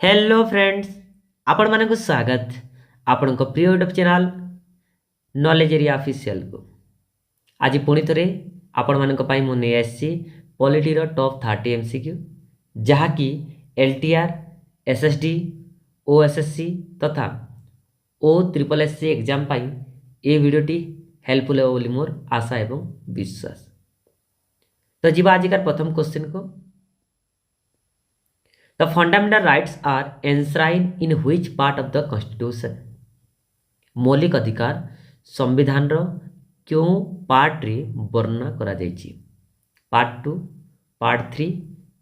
Hello friends, आपण मानक स्वागत आपण प्रिय YouTube channel knowledge area official को। आज पुणी थे आपण मानक पई मु नै आसी पॉलिटी रो टॉप 30 एमसीक्यू जहाँकि एलटीआर, एसएसडी, ओएसएससी तथा ओ ट्रिपल एससी एग्जाम पाई ए वीडियोटी हेल्पफुल हो बोली मोर आशा एवं विश्वास। तो जीवा आजिकार प्रथम क्वेश्चन को। The fundamental rights are enshrined in which part of the constitution? मौलिक अधिकार संविधान रो क्यों पार्ट रे वर्णना करा जायछि? Part 2, part 3,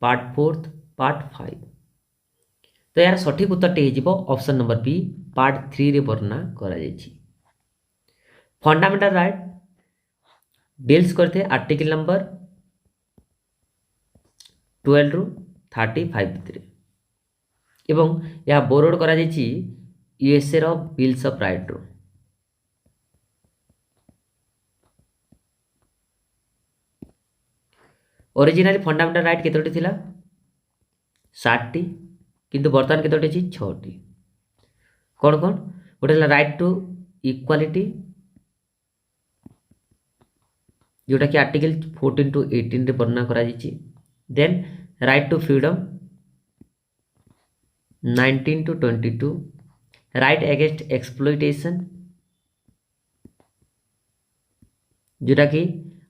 part 4, part 5। तो यार सठिक उत्तर टे हिजिबो ऑप्शन नंबर बी, पार्ट 3 रे वर्णना करा जायछि। फंडामेंटल राइट डील्स करते आर्टिकल नंबर 12 रु 35 भितर एवं यह बोरोड करा जायछि यूएसए रो बिल्स ऑफ राइट रो। ओरिजिनली फंडामेंटल राइट केतोटी थिला 60 टी किंतु वर्तमान केतोटी अछि 6 टी। कोन कोन गोटे राइट टू इक्वालिटी जोटा कि आर्टिकल 14 टू 18 रे वर्णना करा जायछि। Then right to freedom 19 to 22, right against exploitation जोटा कि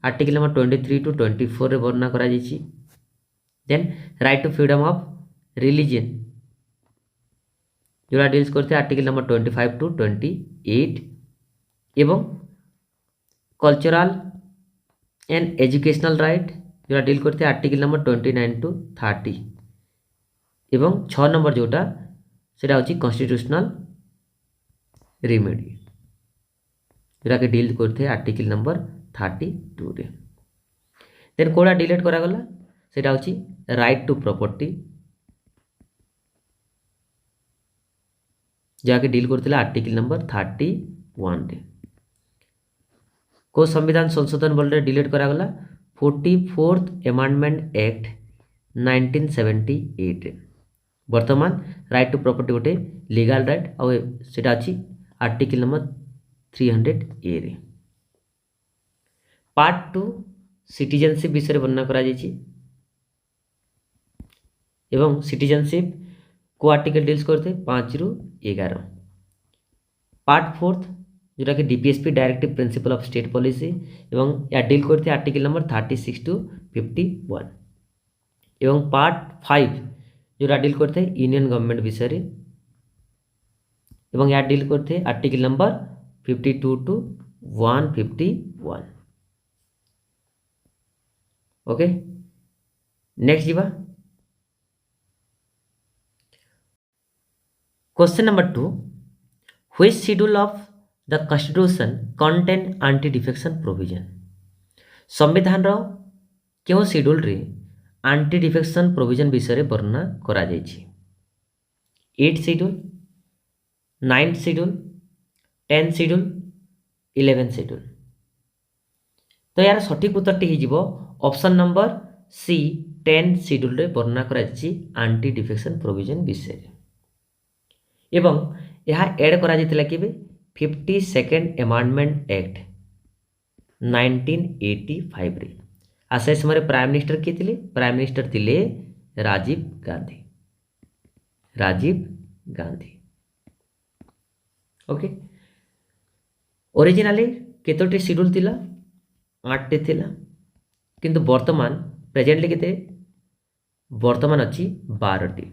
आर्टिकल नंबर 23 टू 24 रे वर्णना करा जायछि। Then right to freedom of religion जोटा डील्स करते आर्टिकल नंबर 25 टू 28 एवं कल्चरल एंड एजुकेशनल राइट जोटा डील करते आर्टिकल नंबर 29 टू 30 एवं 6 नंबर जोटा सेटा होची कॉन्स्टिट्यूशनल रेमेडी जोटा के डील करते आर्टिकल नंबर 32 रे। देन कोडा डिलीट करा गला सेटा होची राइट टू प्रॉपर्टी जाके डील करथिला आर्टिकल नंबर 31 रे। को संविधान संशोधन बोल रे डिलीट करा गला 44th अमेंडमेंट एक्ट 1978 रे। वर्तमान राइट टू प्रॉपर्टी गोटे लीगल राइट और सेटा अछि आर्टिकल नंबर 300 ए रे। पार्ट 2 सिटीजनशिप विषय रे वर्णना करा जायछि एवं सिटीजनशिप को आर्टिकल डील्स करते 5 रु 11। पार्ट 4 जोटा कि DPSP directive principle of state policy एवं या डील करते आर्टिकल नंबर 36 टू 51 एवं पार्ट 5 जोटा डील करते यूनियन गवर्नमेंट विषय रे एवं या डील करते article number 52 to 151। Okay next जीवा question number 2, which schedule of the constitution contain anti defection provision? संविधान रो क्यों शेड्यूल रे एंटी डिफेक्शन प्रोविजन विषय रे वर्णना करा जायछि? 8 शेड्यूल, 9 शेड्यूल, 10 शेड्यूल, 11 शेड्यूल। तो यार सठिक उत्तर टी हिजिबो ऑप्शन नंबर सी 10 शेड्यूल रे वर्णना करा जायछि एंटी डिफेक्शन प्रोविजन विषय रे एवं यह ऐड करा जायतिला केबे 52nd अमेंडमेंट एक्ट 1985 रे। आ से समय प्राइम मिनिस्टर किए थिले? प्राइम मिनिस्टर थिले राजीव गांधी। राजीव गांधी। ओके ओरिजिनली केतोटी शेड्यूल थिला? 8 टे थिला किंतु वर्तमान प्रेजेंटली केते वर्तमान अछि 12 टी।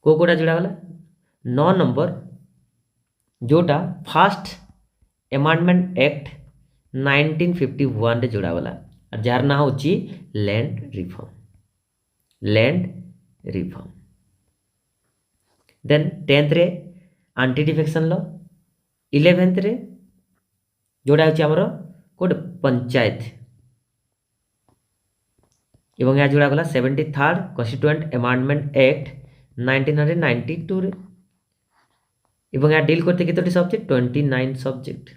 को कोडा जोड़ा गला 9 नंबर जोटा फर्स्ट अमेंडमेंट एक्ट 1951 रे जोड़ा वाला और जार ना होची land reform. Land reform. Then 10th रे एंटी डिफेक्शन लॉ, 11th रे जोड़ा होची हमरो कोड पंचायत एवं या जोड़ा गला 73rd कॉन्स्टिट्यूएंट अमेंडमेंट एक्ट 1992 रे एवं या डील करते केतोटी सब्जेक्ट 29 सब्जेक्ट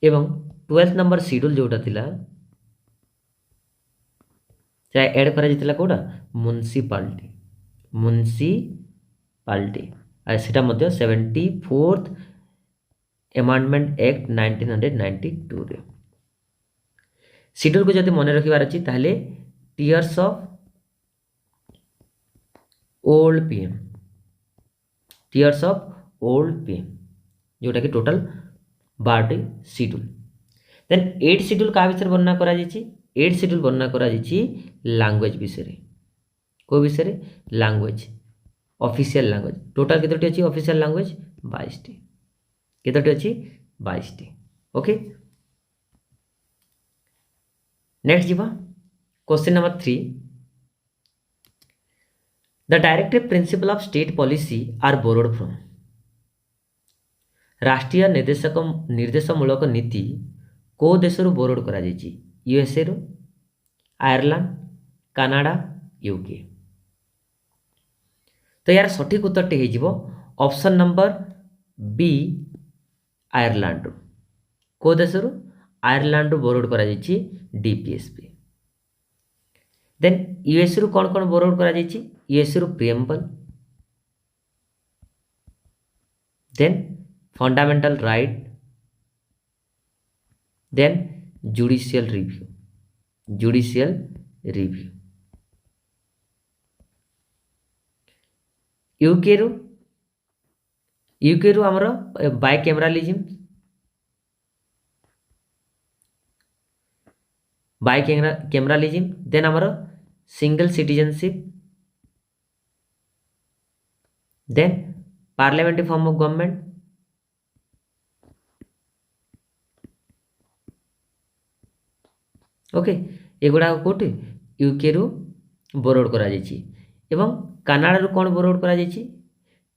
एवं 12th नंबर शेड्यूल जोटा थिला সেটা এড করা যাইতিলা কোটা म्युनिसिपालिटी আর সেটা মধ্যে 74th এমেন্ডমেন্ট एक्ट 1992 রে শিডিউল কু যদি মনে রাখিবার আছে তাহলে tears of old PM tiers of old PM जोटा कि टोटल 12टी शिड्यूल देन 8 शिड्यूल क्या विषय वर्णना करा जायछि 8 शिड्यूल वर्णना करा जायछि लैंग्वेज विषय को विषय लैंग्वेज ऑफिशियल लैंग्वेज टोटल केतोटी अछि ऑफिशियल लैंग्वेज 22 टी केतोटी अछि 22 टी ओके नेक्स्ट जीवा question number 3 The directive principle of state policy are borrowed from राष्ट्रीय निर्देशमूलक नीति को देशरू बोरोड करा जायछि यूएसए रो आयरलैंड कनाडा यूके तो यार सठिक उत्तरटी हो जिवो ऑप्शन नंबर बी आयरलैंड रो को देशरू आयरलैंड रो बोरोड करा जायछि डीपीएसपी देन यूएस रु कौन कौन बोरोड करा जायछि यूएस रु preamble then fundamental right then judicial review UK रु हमर बाइकैमरालिज्म देन हमर single citizenship then parliamentary form of government okay एगुड़ा कोटे यूके रु बोरोड करा जायछि एवं कनाडा रु कोन बोरोड करा जायछि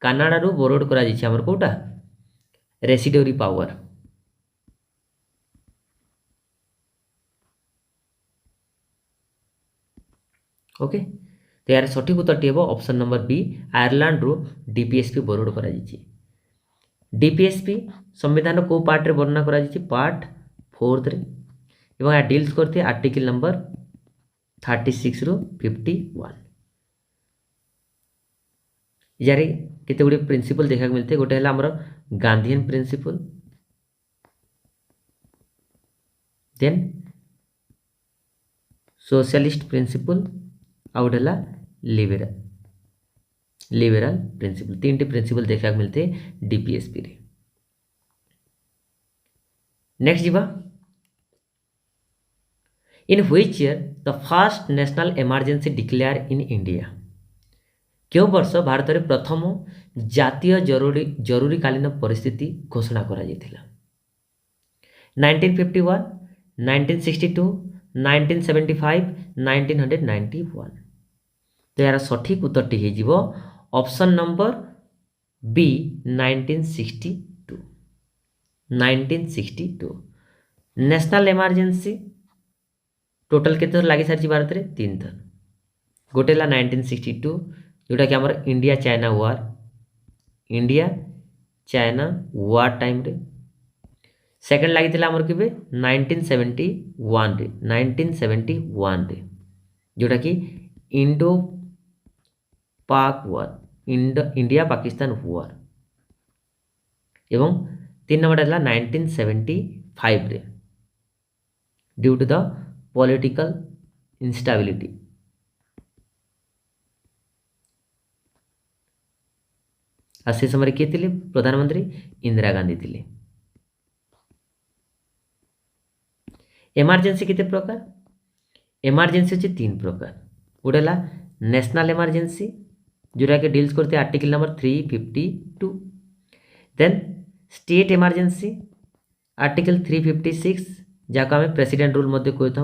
कनाडा रु बोरोड करा जायछि हमर कोटा रेसिडोरी पावर ओके तो यार सठिक उत्तरटी हे ऑप्शन नंबर बी आयरलैंड रु डीपीएसपी बोरोड करा जायछि डीपीएसपी संविधान को पार्ट रे वर्णना करा जायछि पार्ट 4 रे एवं या डील्स करते आर्टिकल नंबर 36 रु 51 यारे केते गुडी प्रिंसिपल देखा मिलते गोटे हला हमर Gandhian principle then socialist principle आउट हला लिबरल प्रिंसिपल तीन टी प्रिंसिपल देखा मिलते डीपीएसपी रे नेक्स्ट जीवा in which year the first national emergency declared in India क्यों वर्ष भारत में प्रथम जातीय जरूरीकालीन परिस्थिति घोषणा करा जायतिला 1951 1962 1975 1991 तो यार सठिक उत्तरटी हे जिवो option number B 1962 national emergency total केते लागि सारछि भारत रे 3 थर गोटे ला 1962 जोटा कि हमर इंडिया चाइना वार टाइम रे सेकंड लागि थिला हमर केबे 1971 रे जोटा कि इंडो पाक वार इंडिया पाकिस्तान वार एवं 3 नंबर ला 1975 रे due to the political instability आ से समय किए थे प्रधानमंत्री इंदिरा गांधी थे इमरजेंसी केते प्रकार इमरजेंसी अच्छे 3 प्रकार गोटे है नेशनल इमरजेंसी जोटा कि डील्स करते article number 352 then state emergency article 356 जहाँ आम प्रेसिडेंट रूल मध्य कही था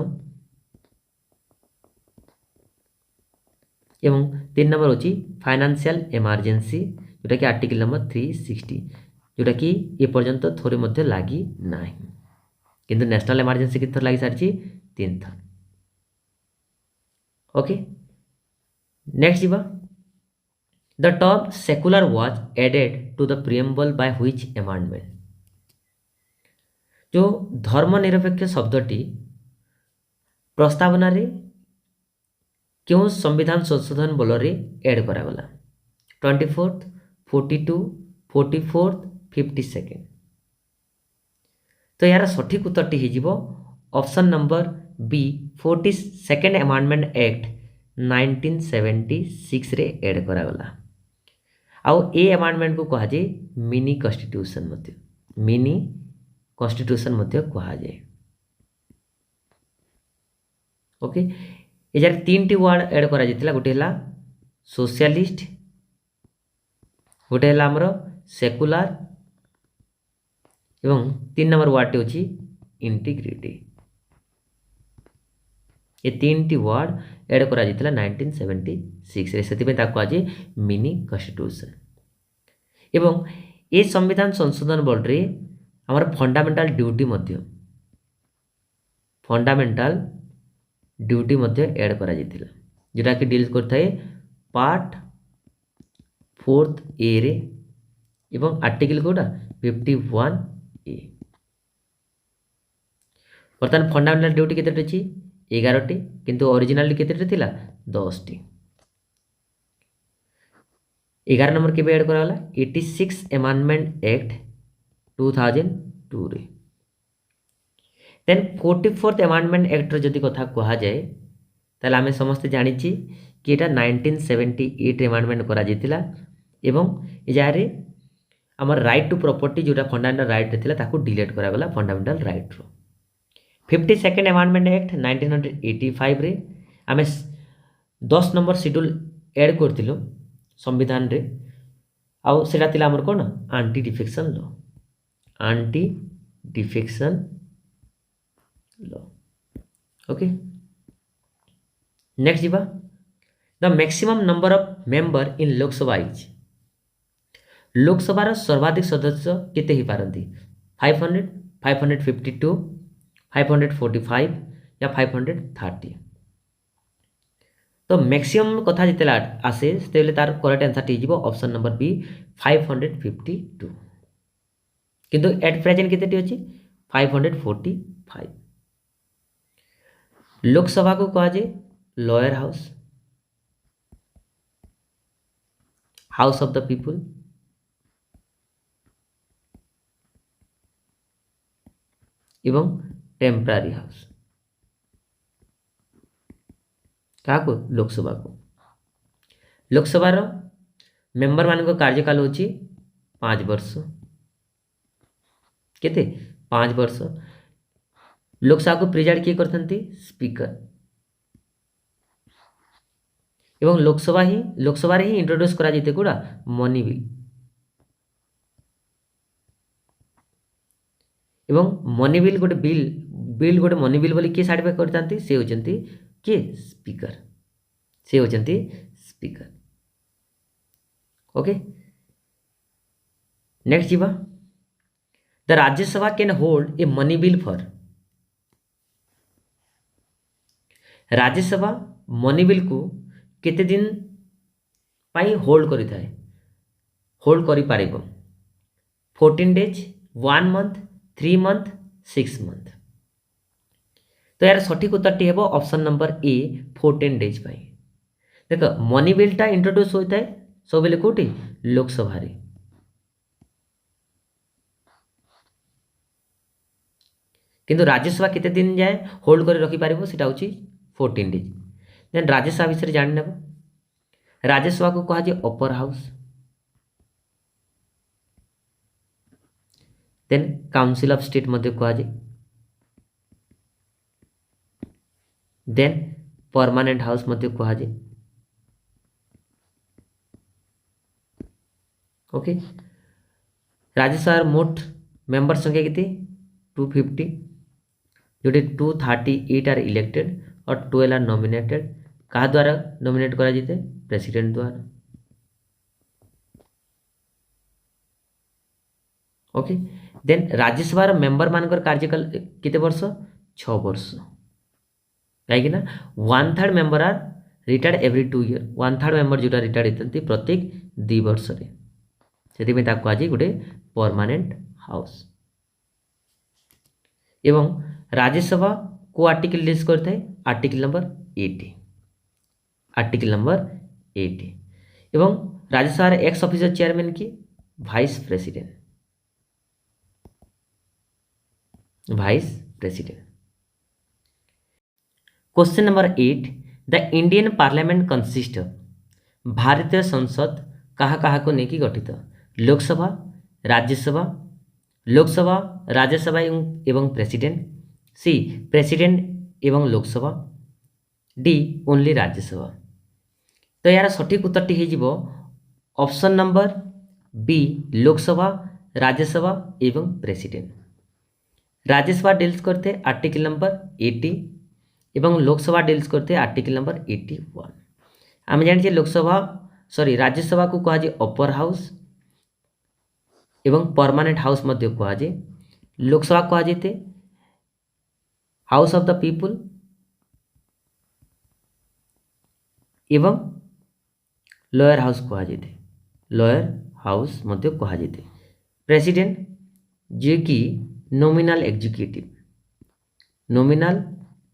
एवं 3 नंबर होची फाइनेंशियल इमरजेंसी जोटा कि आर्टिकल नंबर 360 जोटा कि ये पर्यंत थोड़े मध्य लगी ना किंतु नेशनल इमरजेंसी कितने लगी सारी 3 थर ओके नेक्स्ट जीवा the term secular was added to the preamble by which amendment जो धर्मनिरपेक्ष शब्दटी प्रस्तावना रे क्यों संविधान संशोधन बल एड करागला 24th 42 44th 52nd। तो यार सठिक उत्तरटी हो option number B 42nd amendment act 1976 रे एड करागला। आउ ए अमेंडमेंट को कहा जाए मिनी कॉन्स्टिट्यूशन मध्य मिनी कॉन्स्टिट्यूशन मध्य कहा जाए। ओके ये जार तीन टी वर्ड एड करा जायतिला गोटे हला सोशलिस्ट गोटे हला हमर सेकुलर एवं 3 नंबर वर्ड होची इंटीग्रिटी। ये तीन टी वर्ड एड करा जायतिला 1976 रे सेति पे ता कहा जाय मिनी कॉन्स्टिट्यूशन। एवं ए संविधान संशोधन बल रे हमर फंडामेंटल ड्यूटी मध्य फंडामेंटल ड्यूटी मध्य एड करा जायतिला जोटा कि डील करथाय पार्ट 4th ए रे एवं आर्टिकल कोडा 51 ए। बर्तमान फंडामेंटल ड्यूटी केते अछि 11 टी किंतु ओरिजिनल केते थिला 10 टी। 11 नंबर के ऐड कराला 86 अमेंडमेंट एक्ट 2002 रे। देन 44th अमेंडमेंट एक्ट जदि कथा कहा जाए ताले आमे समस्त जानि छी कि एटा 1978 अमेंडमेंट करा जेतिला एवं एजारे हमर राइट टू प्रॉपर्टी जोटा फंडामेंटल राइट थिला ताको डिलीट करा गला फंडामेंटल राइट रो। 52nd अमेंडमेंट एक्ट 1985 रे आमे 10 नंबर शेड्यूल ऐड करथिलो संविधान रे आउ सेटा थिला हमर कोन anti defection law anti defection law. Okay next जीवा the maximum number of member in Lok Sabha is Lok Sabha सर्वाधिक सदस्य केते ही पारंती 500 552 545 या 530। तो मैक्सिमम कथा जिते आसे तेले तार करेक्ट आंसर टी जीवो ऑप्शन नंबर बी 552 किंतु एट प्रेजेंट केते अछि 545। लोकसभा को कहा जाए lower house house of the people एवं टेम्परारी हाउस क्या को लोकसभा मेंबर मान कार्यकाल होची 5 वर्ष केते 5 वर्ष। लोकसभा को प्रेजाइड किए करथंती स्पीकर एवं लोकसभा रे ही इंट्रोड्यूस करा जेते कोडा मनी बिल एवं मनी बिल गोटे बिल गोटे मनी बिल बोली किए सार्टिफाई करथंती से होचंती के स्पीकर से होचंती स्पीकर। ओके नेक्स्ट जीवा the Rajya Sabha can hold a money bill for Rajya Sabha money bill को केते दिन पाई होल्ड करि थाए होल्ड करि पारिबो 14 डेज 1 मंथ 3 मंथ 6 मंथ। तो यार सठिक उत्तर हेबो ऑप्शन नंबर ए 14 डेज पाई। देख मनी बिलटा इंट्रोड्यूस होता है सब बेले कोटी लोकसभा रे किंतु राज्यसभा केते दिन जाए होल्ड कर रखि पारिबो सेटा होची 14 डेज। देन राज्यसभा विषय जान नेबो राज्यसभा को कहा जाए upper house then council of state मध्य कहा जाए देन परमानेंट हाउस मध्य कहा जाए। ओके राज्यसभा मोट मेंबर संख्या केते 250 जोटे 238 आर इलेक्टेड और 12 आर नॉमिनेटेड कहा द्वारा नॉमिनेट करा जेते प्रेसिडेंट द्वारा। ओके देन राज्यसभा मेंबर मानकर कार्यकाल केते वर्ष 6 वर्ष कहीं ना 1/3 member are retired every 2 year 1/3 member जोटा रिटायर्ड होती प्रत्येक 2 वर्ष रे से कहुए गोटे परमानेंट हाउस। एवं राज्यसभा को आर्टिकल लिस्ट करता है आर्टिकल नंबर 80 आर्टिकल नंबर 80। एवं राज्यसभा एक्स ऑफिसर चेयरमैन की vice president, vice president. Question number 8, the Indian parliament consist of, भारतीय संसद कहा कहा को लेकिन गठित, लोकसभा, राज्यसभा, लोकसभा, राज्यसभा एवं प्रेसिडेंट, सी प्रेसिडेंट एवं लोकसभा, डी ओनली राज्यसभा। तो यार सठिक उत्तर हो option number B, Lok Sabha, Rajya Sabha एवं प्रेसिडेंट। राज्यसभा डील्स करते आर्टिकल नंबर 80 एवं लोकसभा डील्स करते आर्टिकल नंबर 81। आम जानी लोकसभा सॉरी राज्यसभा को कहुए अपर हाउस एवं परमानेंट हाउस कहुए, लोकसभा कहुए हाउस ऑफ द पीपुल एवं लोअर हाउस कहुए, लोअर हाउस कहुए। प्रेसिडेंट जे कि nominal executive, nominal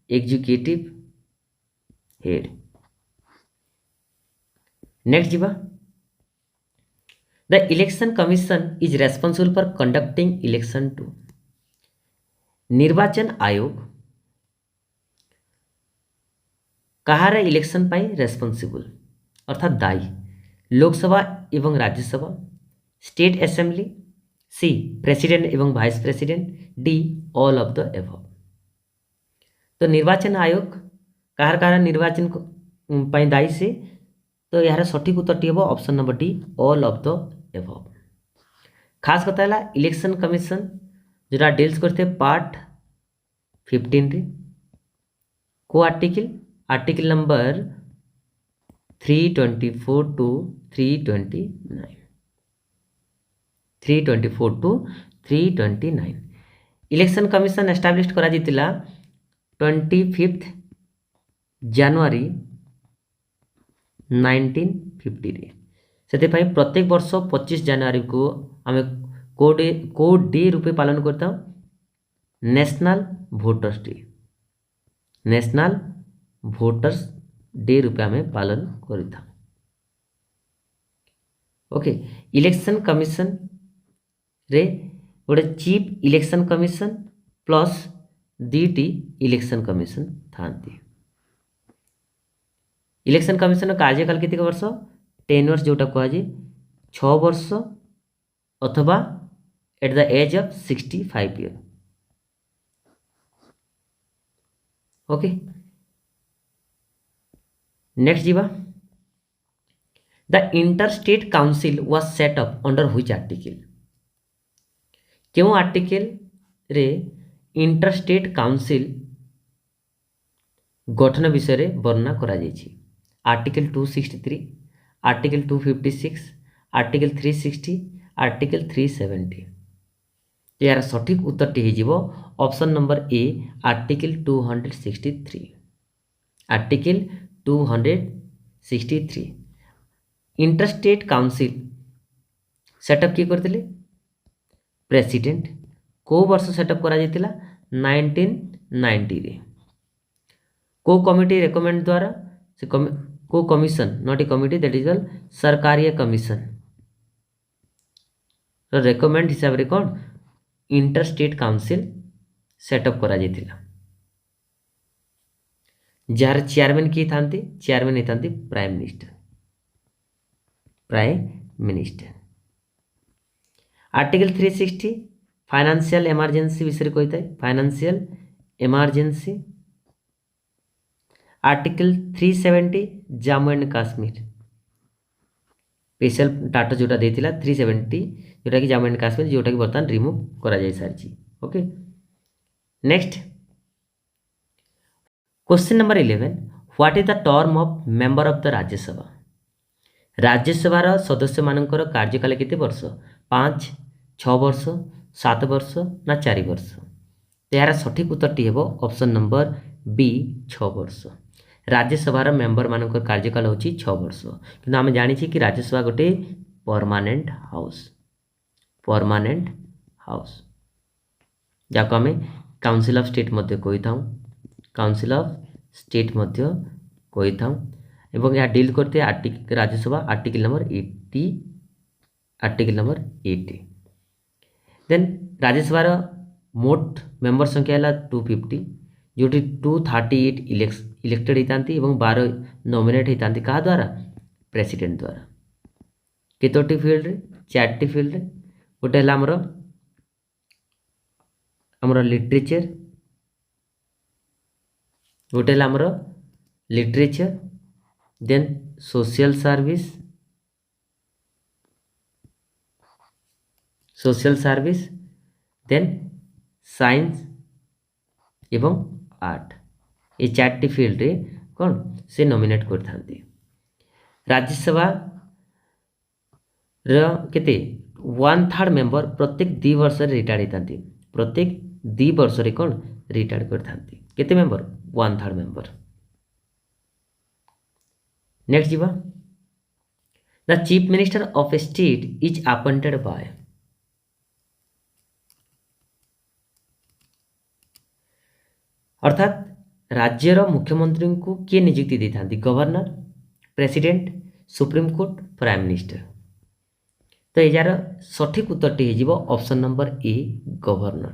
executive head. Next जीवा, the election commission is responsible for conducting election to, निर्वाचन आयोग कहार इलेक्शन पाई रेस्पॉन्सिबल अर्थात दायी, लोकसभा एवं राज्यसभा, स्टेट असेंबली, सी प्रेसिडेंट एवं vice president, D all of the above. तो निर्वाचन आयोग कहार कहार निर्वाचन पाई दायी से, तो यार सठिक उत्तर हम option number D all of the above. खास कथा है इलेक्शन कमीशन जोटा डील्स करते पार्ट 15 रे को article, article number 324 to 329, 324 to 329। Election commission establish करा जितिला 25 जनवरी 1950 रे। से प्रत्येक वर्ष 25 जनवरी को आम को डे रूपे पालन करता, national voters day, national voters day रूपे आम पालन करता। ओके, इलेक्शन कमीशन रे गोटे चीफ इलेक्शन कमीशन प्लस दीटी इलेक्शन कमीशन थांती। इलेक्शन कमीशन कार्यकाल केते वर्ष, 10 वर्ष जोटा कहुए 6 वर्ष अथवा at the age of 65 year. Okay, next जीवा, the interstate council was set up under which article, क्यों आर्टिकल रे इंटरस्टेट काउंसिल गठन विषय रे वर्णना करा जायछि, आर्टिकल 263, आर्टिकल 256, आर्टिकल 360, आर्टिकल 370। तो यार सठिक उत्तर हो option number A, article 263, article 263। Interstate council setup किए करते, प्रेसिडेंट, को वर्ष सेटअप करा जायतिला 1990 रे, को कमिटी रेकमेंड द्वारा से को commission not a committee that is all सरकारीय कमीशन रेकमेंड हिसाब रे कौन इंटरस्टेट काउंसिल सेटअप करा जायतिला, जार चेयरमैन किए थांती, चेयरमैन ही थांती prime minister, prime minister. Article 360 financial emergency विषय कही था, financial emergency. Article 370 Jammu and Kashmir special data जोटा देथिला 370 जोटा कि जम्मू एंड काश्मीर जोटा कि बर्तमान रिमूव करा जाय सारची। Okay, next question number 11, what is the term of member of the Rajya Sabha, Rajya Sabha सदस्य मानकर कार्यकाल केते वर्ष, 5, 6 वर्ष, 7 वर्ष ना 4 वर्ष। तो यार सठिक उत्तर हो ऑप्शन नंबर बी 6 वर्ष। राज्यसभार मेंबर मानकर कार्यकाल होची 6 वर्ष, किंतु आम जानी कि राज्यसभा गोटे परमानेंट हाउस, परमानेंट हाउस जाको आम काउंसिल ऑफ स्टेट मध्य कही था, काउंसिल ऑफ स्टेट मध्य कही था। एवं यहाँ डील करते हैं Rajya Sabha article number 80 article number 80। Then Rajya Sabha मोट मेंबर संख्या है 250 जोटी 238 इलेक्टेड होता और 12 नॉमिनेट होता क्या द्वारा प्रेसिडेंट द्वारा केतोटी फील्ड रे 4टी फील्ड रे गोटे है आमर लिटरेचर गोटे है literature then social service then science एवं आर्ट ये 4टी फील्ड रे कौन से नॉमिनेट करथांती। राज्यसभा केते 1/3 मेंबर प्रत्येक 2 वर्ष रिटायर्ड होता प्रत्येक 2 वर्ष रे कौन रिटायर्ड करथांती केते मेंबर 1/3 मेंबर। नेक्स्ट जीवा the chief minister of state is appointed by अर्थात राज्यर मुख्यमंत्री को किए नियुक्ति दे था governor president supreme court prime minister. तो यार सठिक उत्तरटी हो ऑप्शन नंबर ए गवर्नर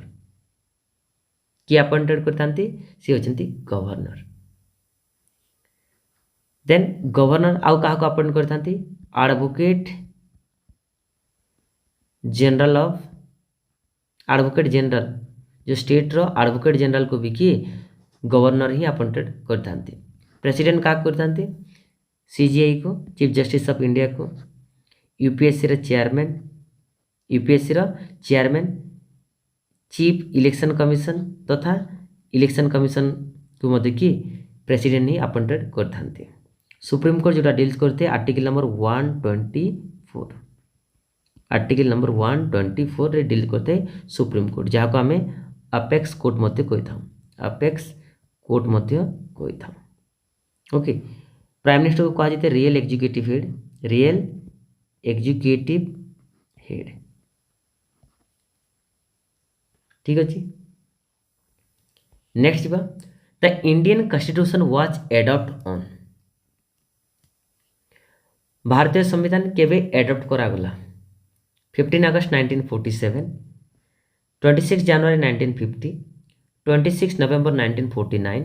किए अपॉइंटेड करते सी होती गवर्नर। देन गवर्नर आउ क्या अपॉइंट करते एडवोकेट जनरल जो स्टेट रो एडवोकेट जनरल को भी किए गवर्नर ही अपॉइंटेड करते। प्रेसिडेंट क्या करते सीजीआई को चीफ जस्टिस ऑफ इंडिया को UPSC chairman chief election commission तथा इलेक्शन कमिशन को मध्य कि प्रेसिडेंट ही अपॉइंटेड करते। सुप्रीम कोर्ट जोटा डील्स करते आर्टिकल नंबर 124 आर्टिकल नंबर 124 रे डील करते सुप्रीम कोर्ट जहाँ को आम अपेक्स कोर्ट मध्य कही था अपेक्स कोर्ट मध्य कही था। ओके प्राइम मिनिस्टर को कहा जाता है रियल एग्जीक्यूटिव हेड ठीक अच्छे। Next the Indian constitution was adopt on भारतीय संविधान केवे एडॉप्ट करागला 15 अगस्त 1947 26 जनवरी 1950 26 नवेम्बर 1949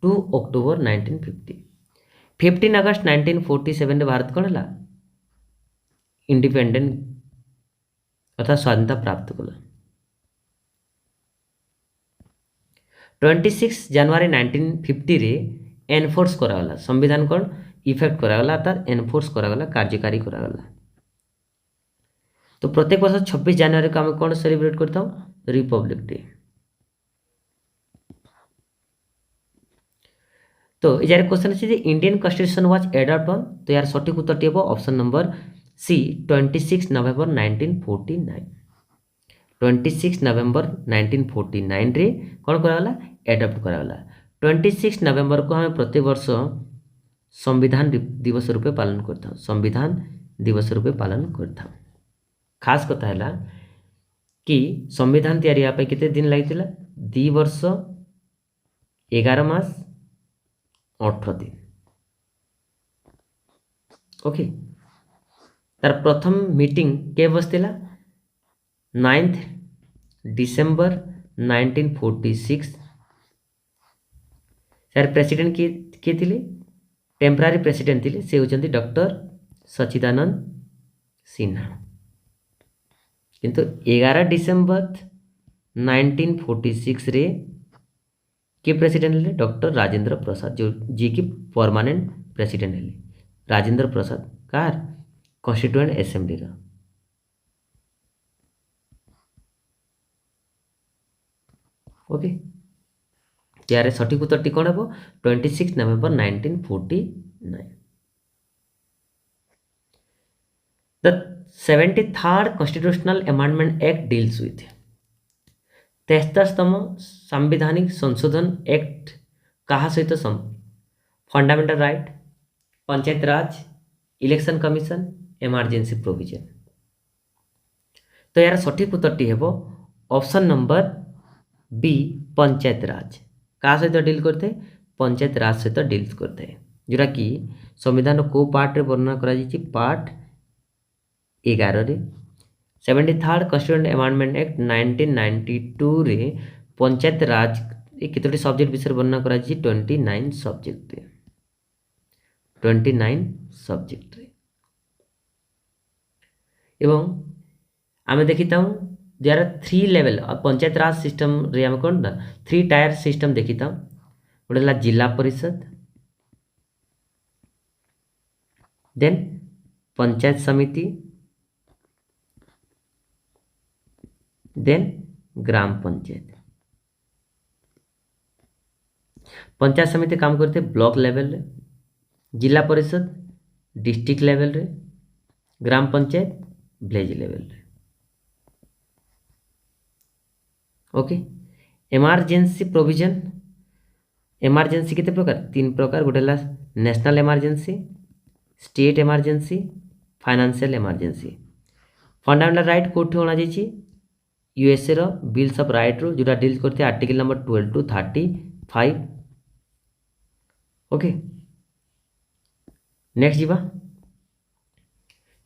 2 अक्टोबर 1950। 15 अगस्त 1947 रे भारत कौन है इंडिपेंडेंट अर्थात स्वाधीनता प्राप्त कला। 26 जनवरी 1950 रे एनफोर्स करागला संविधान कौन इफेक्ट करागला अर्थात एनफोर्स करागला कार्यकारी करागला। तो प्रत्येक वर्ष 26 जनवरी को आम कौन सेलिब्रेट करता हूँ रिपब्लिक डे। तो यार क्वेश्चन अच्छे Indian constitution was adopt on तो यार सठिक उत्तर हम ऑप्शन नंबर सी 26 नवेम्बर 1949 26 नवेम्बर 1949 रे कौन करागला एडॉप्ट करागला। 26 नवेम्बर को हमें प्रति वर्ष संविधान दिवस रूपे पालन करता संविधान दिवस रूपे पालन करता। खास कथा है कि संविधान तैयारी पे कितने दिन लगी 2 वर्ष 11 मास 18 दिन। ओके तार प्रथम मीटिंग के बसला 9 डिसेम्बर 1946 यार प्रेसिडेंट किए थे टेम्परारी प्रेसिडेंट थे से होती डॉक्टर सच्चिदानंद सिन्हा किंतु 11 डिसेम्बर 1946 रे के प्रेसिडेंट ले डॉक्टर राजेंद्र प्रसाद जो जी की परमानेंट प्रेसिडेंट है राजेंद्र प्रसाद कार कॉन्स्टिट्यूएंट असेंबली रा। ओके यार सठिक उत्तर कौन हम 26 November 1949। The 73rd constitutional amendment act deals with 73तम सांविधानिक संशोधन एक्ट क्या सहित fundamental right panchayat raj election commission emergency provision. तो यार सठिक उत्तर हम option number B panchayat raj क्या सहित डील करते पंचायत राज सहित डील करते। जोटा कि संविधान को पार्ट रे वर्णना करा जायछि पार्ट 11 रे 73rd कन्स्टिट्यूएंट अमेंडमेंट एक्ट 1992 रे पंचायत राज केतोटी सब्जेक्ट विषय वर्णना करा जायछि 29 सब्जेक्ट रे 29 सब्जेक्ट रे एवं आमे देखिता there are 3 level panchayat raj system रे हम कोन 3 टायर सिस्टम देखिता गोटेला जिला परिषद देन पंचायत समिति देन ग्राम पंचायत। पंचायत समिति काम करते ब्लॉक लेवल रे, जिला परिषद डिस्ट्रिक्ट लेवल रे, ग्राम पंचायत विलेज लेवल रे। ओके इमरजेंसी प्रोविजन इमरजेंसी केते प्रकार 3 प्रकार गोटेला national emergency state emergency financial emergency. Fundamental right कोठी होना जायछि यूएसए रो बिल्स ऑफ राइट रो जोटा डील करते article number 12 to 35। Okay next जीवा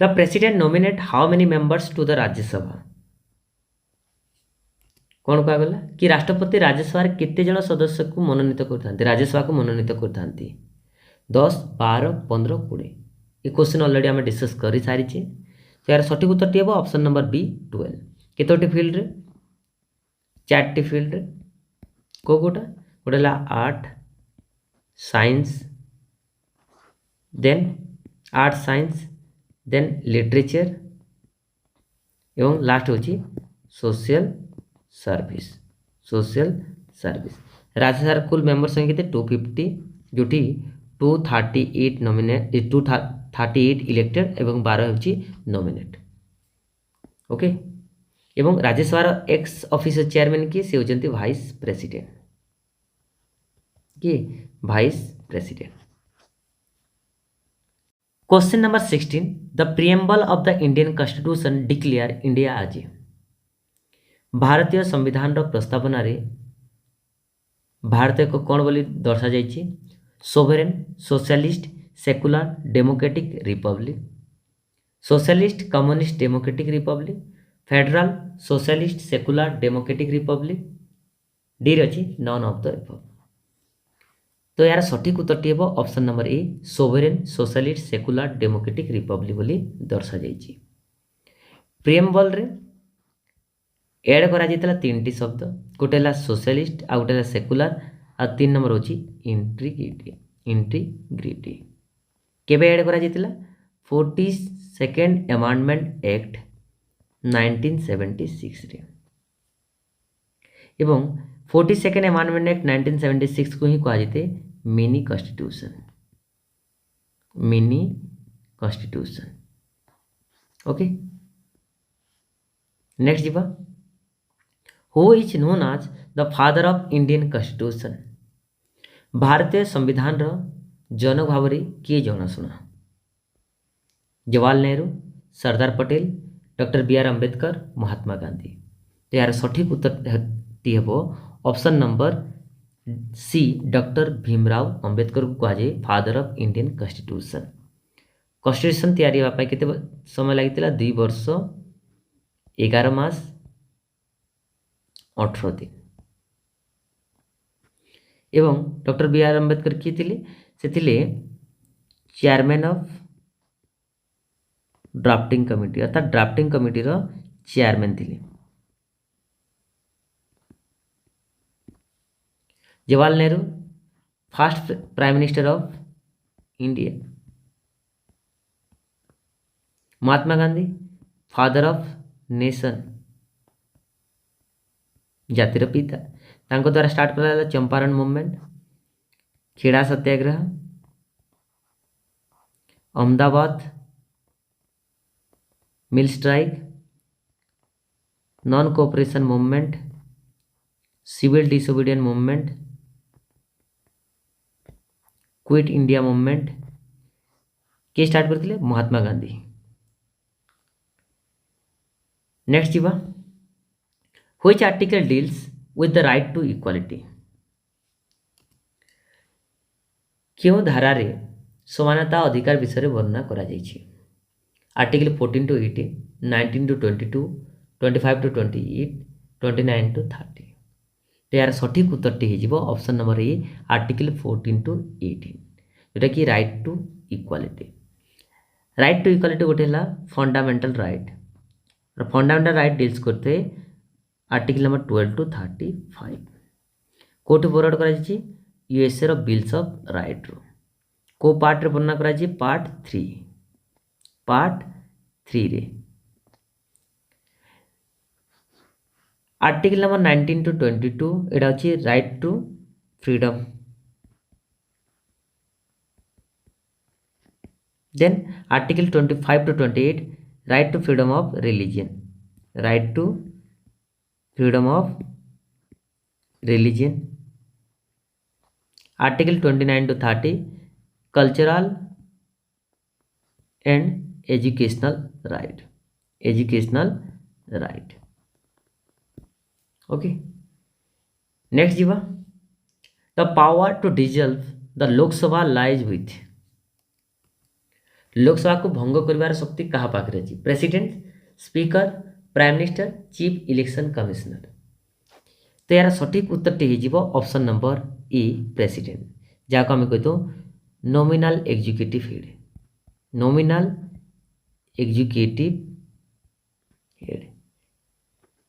the president nominate how many members to the Rajya Sabha. कौन कहा गला कि राष्ट्रपति राज्यसभा केते जन सदस्य को मनोनीत करथांती राज्यसभा को मनोनीत करथांती 10 12 15 20। ये क्वेश्चन ऑलरेडी आम डिस्कस कर सारी तो यार सठिक उत्तर टी हम ऑप्शन नंबर बी 12। केतोटी फील्ड रे 4टी फील्ड रे को गोटा गोटेला art science then art science then literature एवं लास्ट होची सोशल सर्विस राज्यसभा कुल मेंबर संख्या केते 250 जोटी 238 नॉमिनेट 238 इलेक्टेड एवं 12 होची नॉमिनेट। ओके एवं राज्यसभा एक्स ऑफिसर चेयरमैन की से होचंती vice president question number 16 the preamble of the Indian constitution declare India as भारतीय संविधान रो प्रस्तावना रे भारत को कौन बोली दर्शा जाइछि sovereign socialist secular democratic republic socialist communist democratic republic federal socialist secular democratic republic D रे अछि नॉन ऑफ द एबव। तो यार सठिक उत्तर टी हेबो option number A sovereign socialist secular democratic republic बोली दर्शा जाइछि। प्रिएम्बल रे एड करा जाइतला 3टी शब्द गोटेला सोशलिस्ट आ गोटेला सेकुलर आ 3 नंबर होची इंटीग्रिटी केबे एड करा जाइतला 42nd अमेंडमेंट एक्ट 1976 रे एवं 42nd अमेंडमेंट एक्ट 1976 को ही कहा जाते मिनी कॉन्स्टिट्यूशन। ओके नेक्स्ट जीवा who is known as the father of Indian constitution भारतीय संविधान रो जनक भाव रे किए जनाशुना Jawaharlal Nehru Sardar Patel doctor B R Ambedkar Mahatma Gandhi. तो यार सठिक उत्तर टी हेबो option number C doctor Bhimrao Ambedkar को कहा जाए फादर ऑफ इंडियन कॉन्स्टिट्यूशन तैयारी होगा केते समय लगी 2 वर्ष 11 मास 18 दिन एवं डॉक्टर बी आर अम्बेडकर किए थिले से थिले चेयरमैन ऑफ ड्राफ्टिंग कमिटी अर्थात ड्राफ्टिंग कमिटी रो चेयरमैन थिले। Jawaharlal Nehru first prime minister of India Mahatma Gandhi father of nation जातिर पिता तांको द्वारा स्टार्ट करा Champaran movement Kheda Satyagraha Ahmedabad mill strike non cooperation movement civil disobedient movement quit India movement के स्टार्ट करथिले महात्मा गांधी। नेक्स्ट जीवा which article deals with the right to equality क्यों धारा रे समानता अधिकार विषय में वर्णना करा जाइछि। Article 14 to 18, 19 to 22, 25 to 28, 29 to 30। तो यार सठिक उत्तरटी हो option number A article 14 to 18 जोटा कि right to equality. Right to equality गोटे है fundamental right. Fundamental right deals करते आर्टिकल नंबर 12 टू 35 कोठी बोर्ड कर यूएसए रो बिल्स ऑफ राइट रो को पार्ट रे वर्णना करा पार्ट 3 रे आर्टिकल नंबर 19 टू 22 एटा होची right to freedom. Then article 25 to 28 right to freedom of religion. Right to freedom of religion. Article 29 to 30 cultural and educational right. Educational right. Okay next जीवा the power to dissolve the Lok Sabha lies with. Lok Sabha को भंग करिवार शक्ति कहा पाखरे अछि? President, speaker, prime minister, chief election commissioner. तो यार सठिक उत्तरटी हो ऑप्शन नंबर ए प्रेसिडेंट जहाँ आम कही nominal executive head. Nominal executive head.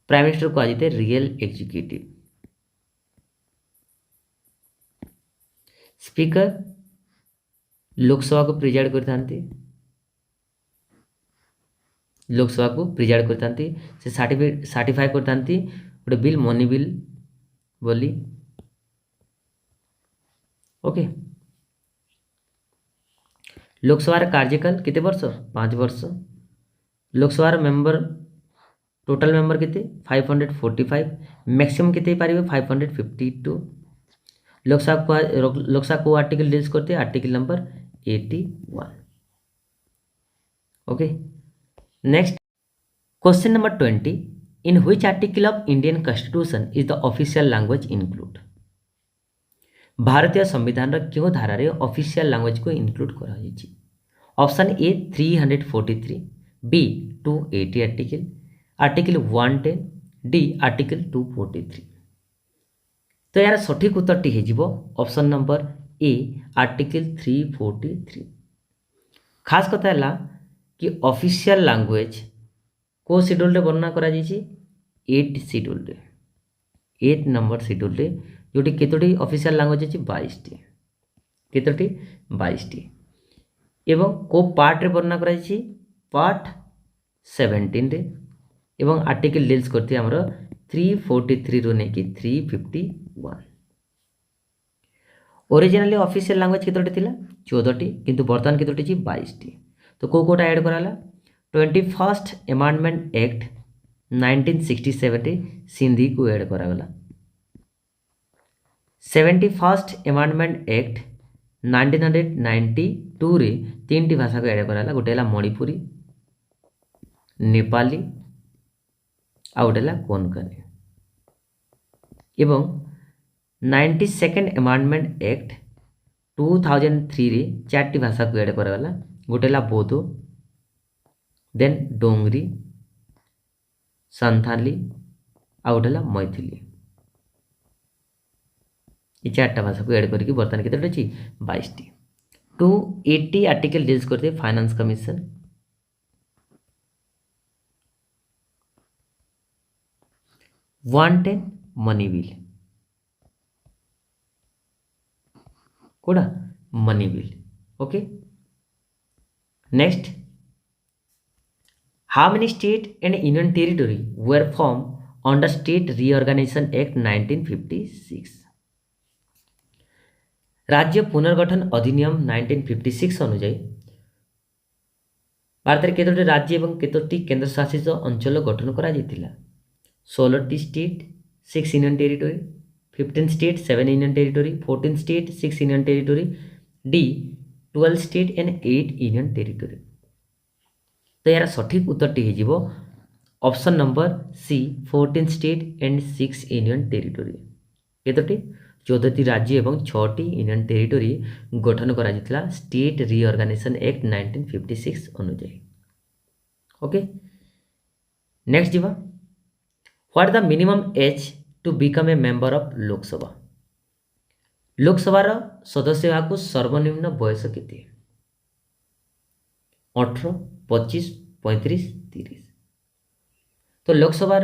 Prime minister को आज रियल एग्जीक्यूटिव। स्पीकर लोकसभा को प्रिजाइड करते लोकसभा को प्रिजाइड करते से सर्टिफाई करते गोटे बिल मनी बिल बोली। ओके लोकसभा कार्यकाल केते वर्ष? 5 वर्ष। लोकसभा मेंबर टोटल मेंबर केते? 545। मैक्सिमम केते पारिबे? 552। लोकसभा को आर्टिकल डील्स करते article number 81। Okay next question number 20 in which article of Indian constitution is the official language include. भारतीय संविधान क्यों धारा रे ऑफिशियल लैंग्वेज को इंक्लूड करा जायछि? Option A 343, B 280 article, article 110, D article 243। तो यार सठिक उत्तरटी हो ऑप्शन नंबर ए आर्टिकल 343। खास कथा है कि ऑफिशियल लैंग्वेज को शेड्यूल रे वर्णना करा जायछि? 8 शेड्यूल रे, 8 नंबर शेड्यूल रे जोटी केतोटी ऑफिशियल लैंग्वेज अछि? 22 टी। केतोटी? 22 टी। एवं को पार्ट रे वर्णना करा जायछि? पार्ट 17 रे। एवं आर्टिकल डील्स करथि हमर 343 रो नेकी 351। ओरिजिनली ऑफिशियल लैंग्वेज केतोटी थिला? 14 टी किंतु वर्तमान केतोटी अछि? 22 टी। तो कोटा ऐड कराला? 21st अमेंडमेंट एक्ट 1967 रे सिंधी को ऐड करागला। 71st अमेंडमेंट एक्ट 1992 रे 3टी भाषा को ऐड कराला। गोटे है मणिपुरी, नेपाली आ गोटे है कोंकणी। एवं 92nd अमेंडमेंट एक्ट 2003 रे 4टी भाषा को ऐड करागला। गोटे है बोडो, देन डोंगरी, संथाली आ गोटे है मैथिली। ये 4टा भाषा को ऐड करके बर्तमान केते अछि? 22 टी। 280 आर्टिकल डील्स करते फाइनेंस कमीशन। 110 money bill. कोड़ा? Money bill. Okay next how many state and union territory were form under state reorganisation act 1956। राज्य पुनर्गठन अधिनियम 1956 अनुଯାयी भारत में केतोटी राज्य एवं केतोटी केंद्र शासित अंचल गठन करा जायतिला? 16 state 6 union territory, 15 state 7 union territory, 14 state 6 union territory, D 12 state and 8 union territory. तो यार सठिक उत्तरटी हो option number C 14 state and 6 union territory. केतोटी? 14টি राज्य এবং 6টি यूनियन टेरिटोरी गठन करा जायतिला स्टेट रिअर्गानाइजेशन एक्ट 1956 अनुसार। ओके नेक्स्ट जीवा what the minimum age to become a member of Lok Sabha. Lok Sabha सदस्य को सर्वनिम्न बयस केते 18 25 35 30। तो लोकसभा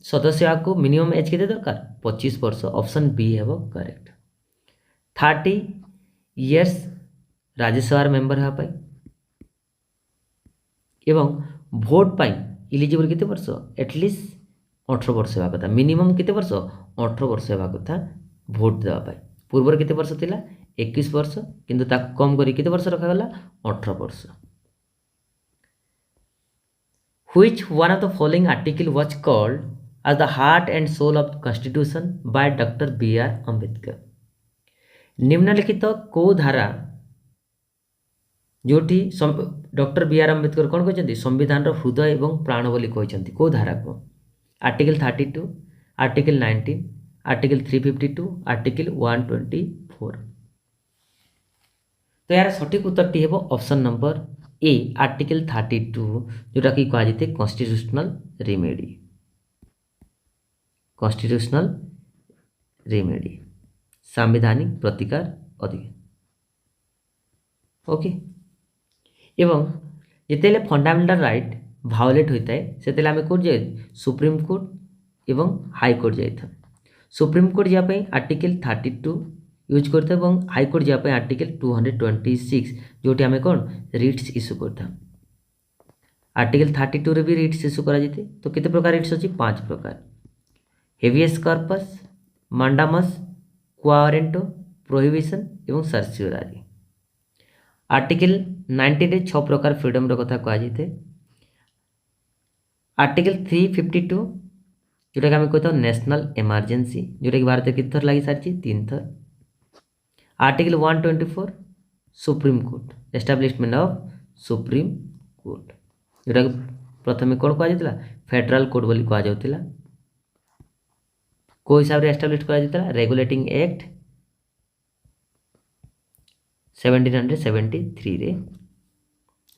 सदस्य को मिनिमम एज केते दरकार 25 वर्ष ऑप्शन बी हेबो करेक्ट। 30 इयर्स राज्यसभा मेंबर हा पाई एवं भोट पाई इलिजिबल केते वर्ष एटलिस्ट 18 वर्ष हेबा कथा मिनिमम केते वर्ष 18 वर्ष हेबा कथा भोट देवा पाई। पूर्वर केते वर्ष थिला 21 वर्ष किंतु ताक कम करी केते वर्ष रखा गला 18 वर्ष। Which one of the following article was called as the heart and soul of the Constitution by Dr. B.R. Ambedkar। निम्नलिखित को धारा जोटी डॉक्टर बी आर अम्बेडकर कौन कहते संविधान हृदय एवं प्राण बोली कहते को धारा को आर्टिकल 32 आर्टिकल 19 आर्टिकल 352 आर्टिकल 124। तो यार सठिक उत्तर हे ऑप्शन नंबर ए आर्टिकल 32 जोटा कि कहुए कॉन्स्टिट्यूशनल रेमेडी। कॉन्स्टिट्यूशनल रेमेडी संवैधानिक प्रतिकार अधिकार। ओके एवं जिते फंडामेंटल राइट भायोलेट होता है से आम कोर्ट जाए सुप्रीम कोर्ट एवं हाई कोर्ट जाइए। सुप्रीम कोर्ट जावाई आर्टिकल 32 यूज करते हाई कोर्ट जावाई आर्टिकल 226 जोटी आम कौन रिट्स इश्यू करता। आर्टिकल 32 रे भी रिट्स इश्यू करा जाते। तो कितने प्रकार रिट्स अच्छी 5 प्रकार हेवियस कॉर्पस मांडामस क्वारेंटो प्रोहिबिशन एवं सर्सियोरारी। आर्टिकल 19 रे 6 प्रकार फ्रीडम रो कथा कहुए। आर्टिकल 352 जोटा कि आम कहता नेशनल इमरजेंसी जोटा कि भारत कितने थर लगी सारी 3 थर। Article 124 supreme court establishment of supreme court जोटा कि प्रथम कौन कहुला फेडरल कोर्ट बोली कहुला को हिसाब से एस्टाब्लिश करा रेगुलेटिंग एक्ट 1773 रे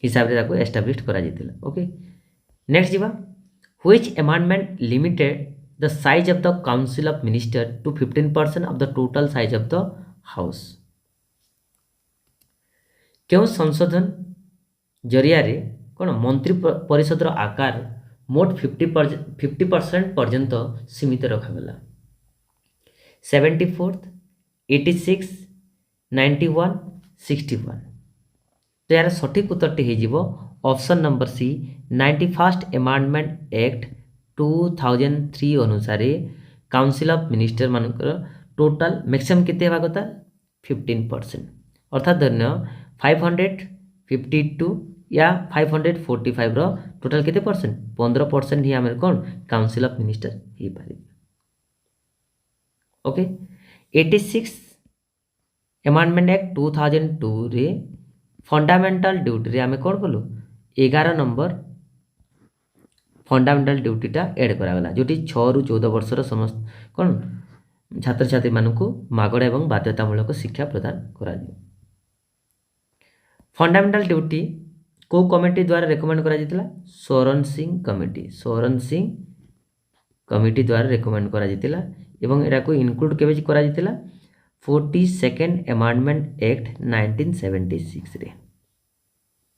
हिसाब से एस्टाब्लिश करा ओके नेक्स्ट जीवा which amendment limited the size of the council of minister to 15% of the total size of the house. क्यों संशोधन जरिया रे कौन मंत्री परिषद आकार मोट 50% पर्यंत सीमित रखागला 74 86 91 61। तो यार सठिक उत्तर हो option number C 91st amendment act 2003 अनुसार काउंसिल ऑफ मिनिस्टर मानकर टोटाल मैक्सिमम केते हेबा कथा 15% अर्थात धन्य 552 या 545 रो टोटाल केते परसेंट 15% ही आम कौन काउंसिल ऑफ मिनिस्टर हो पारे। ओके 86 अमेंडमेंट एक्ट 2002 रे फंडामेंटल ड्यूटी रे आम कौन कलु 11 नंबर फंडामेंटल ड्यूटीटा एड करागला जोटी 6 ରୁ 14 वर्षर समस्त कौन छात्र छात्री मानक मागड़ा एवं बाध्यतामूलक शिक्षा प्रदान करा। फंडामेंटल ड्यूटी को कमिटी द्वारा रेकमेंड करा सोरन सिंह कमिटी द्वारा रेकमेंड करा एवं एटा को इनक्लूड केबे करा 42nd अमेंडमेंट एक्ट 1976 रे।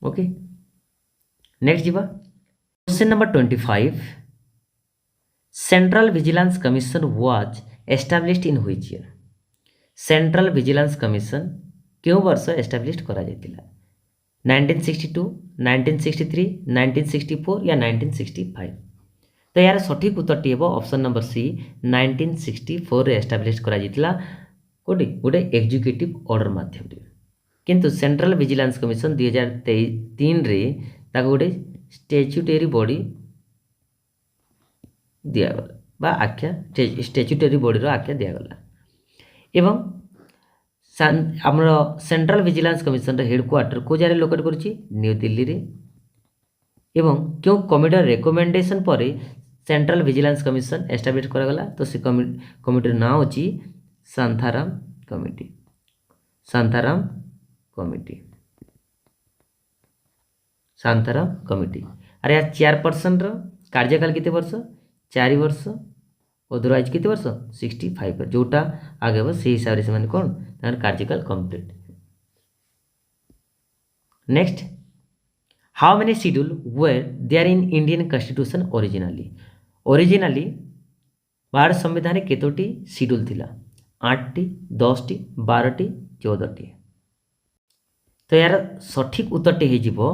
ओके नेक्स्ट जीवा question number 25 central vigilance commission was established in which year. Central vigilance commission क्यों वर्ष एस्टाब्लिश करा 1962 1963 1964 या 1965। तो यार सठिक उत्तर हे ऑप्शन नंबर सी 1964 रे एस्टाब्लिश करा कोटी गोटे एग्जीक्यूटिव ऑर्डर माध्यम किंतु सेंट्रल विजिलेंस कमिशन 2003 रे ताको गोटे स्टैट्यूटरी बॉडी दिगला बा आख्या स्टैट्यूटरी बॉडी रो आख्या दिगला एवं आमर सेंट्रल विजिलेंस कमिशन हेडक्वार्टर को जगह लोकेट करुच्ची न्यू दिल्ली रे एवं क्यों कमिटी रेकमेंडेशन पर सेंट्रल विजिलेंस कमिशन एस्टाब्लिश करागला। तो से कमिटी ना अच्छी Shantaram committee, Shantaram committee, Shantaram committee. अरे यार चेयरपर्सन कार्यकाल केते वर्ष 4 वर्ष, अदरवाइज केते वर्ष 65 जोटा आगे हम से हिसाब से मैंने कौन तार कार्यकाल complete. Next, how many schedule were there in Indian constitution originally. Originally Bharat संविधान केतोटी शेड्यूल थिला 8टी 10टी 12टी 14टी। तो यार सठिक उत्तरटी हो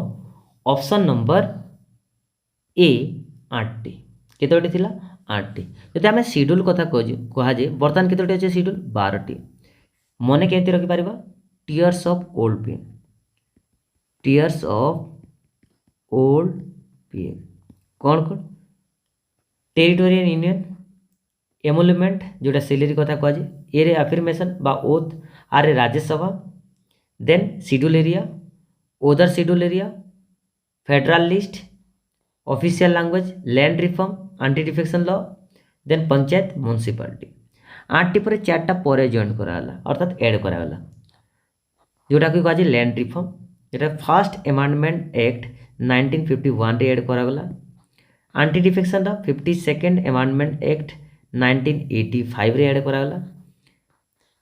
ऑप्शन नंबर ए 8टी। केतोटी थिला 8टी। जदि आम शेड्यूल कथा कहुए बर्तमान केतोटी अच्छे शेड्यूल 12टी। मन के रखिपर tiers of old PM, tiers of old PM कौन कौन टेरिटोरियल यूनियन, एमुलमेंट जोटा सैलरी कथा कहुए, ए रे अफर्मेशन बा ओथ, आर रे Rajya Sabha, then schedule area, other schedule area, federal list, official language, land reform, anti defection law, then panchayat municipality. 8टी पर 4टा पर जॉइन कराला अर्थात ऐड कराला जोटा कि कहुए लैंड रिफॉर्म, जोटा फर्स्ट अमेंडमेंट एक्ट 1951 रे ऐड करागला। Anti defection 52nd amendment act 1985 रे ऐड करागला।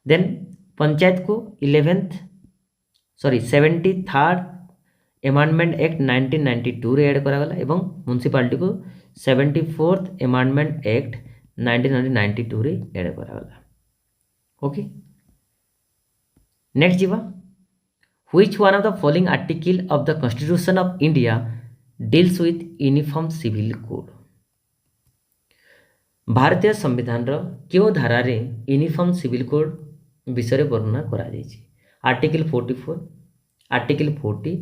देन पंचायत को 73rd अमेंडमेंट एक्ट 1992 रे ऐड करागला एवं म्युनिसिपालिटी को 74th अमेंडमेंट एक्ट 1992 रे ऐड करागला। ओके, नेक्स्ट जीवा, which one of the following article of the constitution of India deals with uniform civil code. भारतीय संविधान क्यों धारा रे यूनिफॉर्म सिविल कोड विषय वर्णना करा जायछि। आर्टिकल 44, आर्टिकल 40,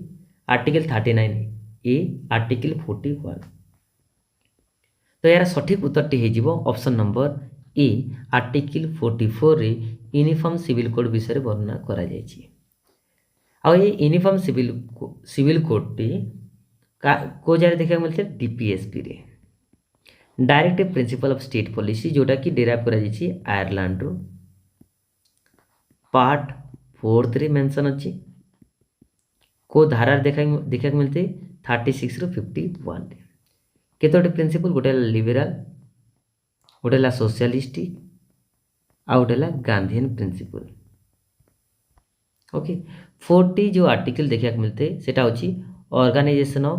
आर्टिकल 39 ए, आर्टिकल 41। तो यार सठिक उत्तरटी हो ऑप्शन नंबर ए आर्टिकल 44 रे यूनिफॉर्म सिविल कोड विषय वर्णना करा जायछि। आ ये यूनिफॉर्म सिविल कोड टी को जारे देखा मिलते डीपीएसपी रे, directive principle of state policy जोटा कि डेराइव करा जायछि आयरलैंड रो। पार्ट 4 रे मेंशन अछि को धारा देखा मिलते 36 रो 51 रे। केतोटी प्रिंसिपल गोटे लिबराल, गोटे सोशलिस्ट, आ गोटे गांधीयन प्रिंसिपल। ओके, 40 जो आर्टिकल देखा मिलते सेटा होची organisation of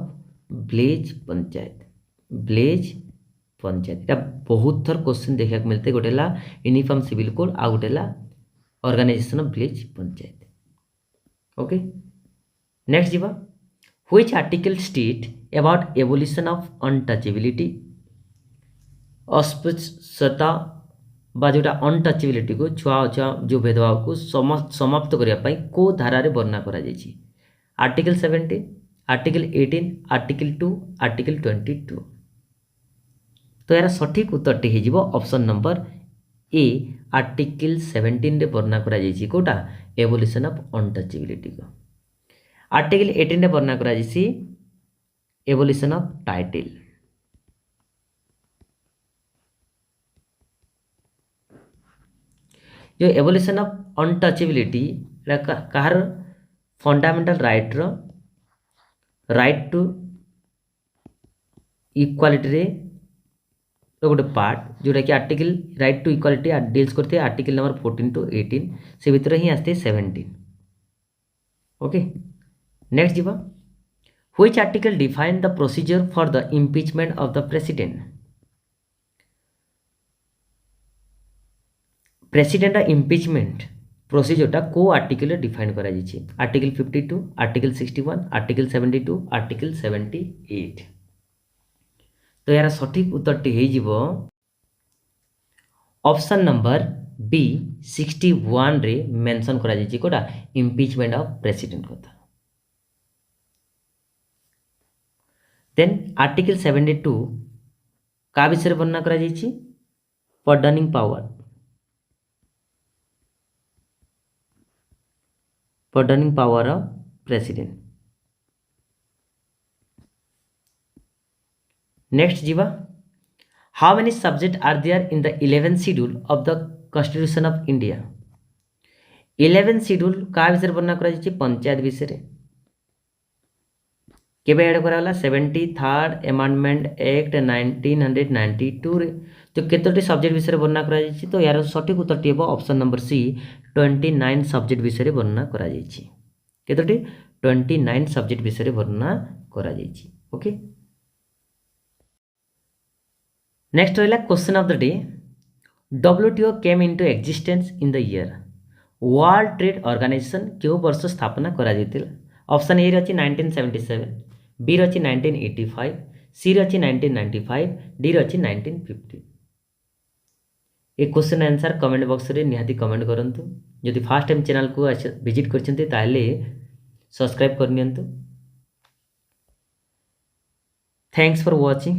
village panchayat, village panchayat. एटा बहुत थर क्वेश्चन देखा मिलते गोटे यूनिफॉर्म सिविल कोड आ गोटे organisation of village panchayat. Okay, next जीवा, which article state about abolition of untouchability. अस्पृश्यता बा जोटा अनटचेबिलिटी को छुआ छुआ जो भेदभाव को समाप्त करने को धारा रे वर्णना करा जायछि। Article 17, article 18, article 2, article 22। तो यार सठिक उत्तरटी हो ऑप्शन नंबर ए आर्टिकल 17 रे वर्णना करा जायछि कोटा एबोलिशन ऑफ अनटचेबिलिटी को। आर्टिकल 18 रे वर्णना करा जायछि एबोलिशन ऑफ टाइटल। जो एवोल्यूशन ऑफ अनटचेबिलिटी कहार फंडामेंटल राइट टू इक्वालिटी रे गोटे पार्ट जोटा कि article right to equality deals करते आर्टिकल नंबर 14 to 18 से भितर ही आसते 17। ओके, नेक्स्ट जीवा, which article define the procedure for the impeachment of the president. President impeachment प्रोसीजरटा को आर्टिकल डिफाइन करा जायछि। Article 52, article 61, article 72, article 78। तो यार सठिक उत्तरटी हो ऑप्शन नंबर बी 61 रे मेंशन करा जायछि कोटा इम्पीचमेंट ऑफ प्रेसिडेंट कथा। देन आर्टिकल 72 का विषय वर्णना करा जायछि pardoning power, pardoning power of president। Next जीवा, how many subjects are there in the 11th schedule of the constitution of India 11 schedule क्या विषय वर्णना करा पंचायत विषय केबे ऐड कराला 73rd अमेंडमेंट एक्ट 1992 रे तो केतोटी सब्जेक्ट विषय वर्णना करा तो यार सठिक उत्तर हे ऑप्शन नंबर सी 29 सब्जेक्ट विषय वर्णना करा केतोटी 29 सब्जेक्ट विषय वर्णना करा ओके। नेक्स्ट रहा question of the day WTO came into existence in the year world trade organisation क्यों वर्ष स्थापना करा ऑप्शन ए रही 1977 बी रही 1985 सी रही 1995 डी रही 1950 ए क्वेश्चन आंसर कमेंट बॉक्स रे निहाती कमेंट करंतु जदि फर्स्ट टाइम चैनल को विजिट करछन्ते ताले सब्सक्राइब करनियंतु। Thanks for watching.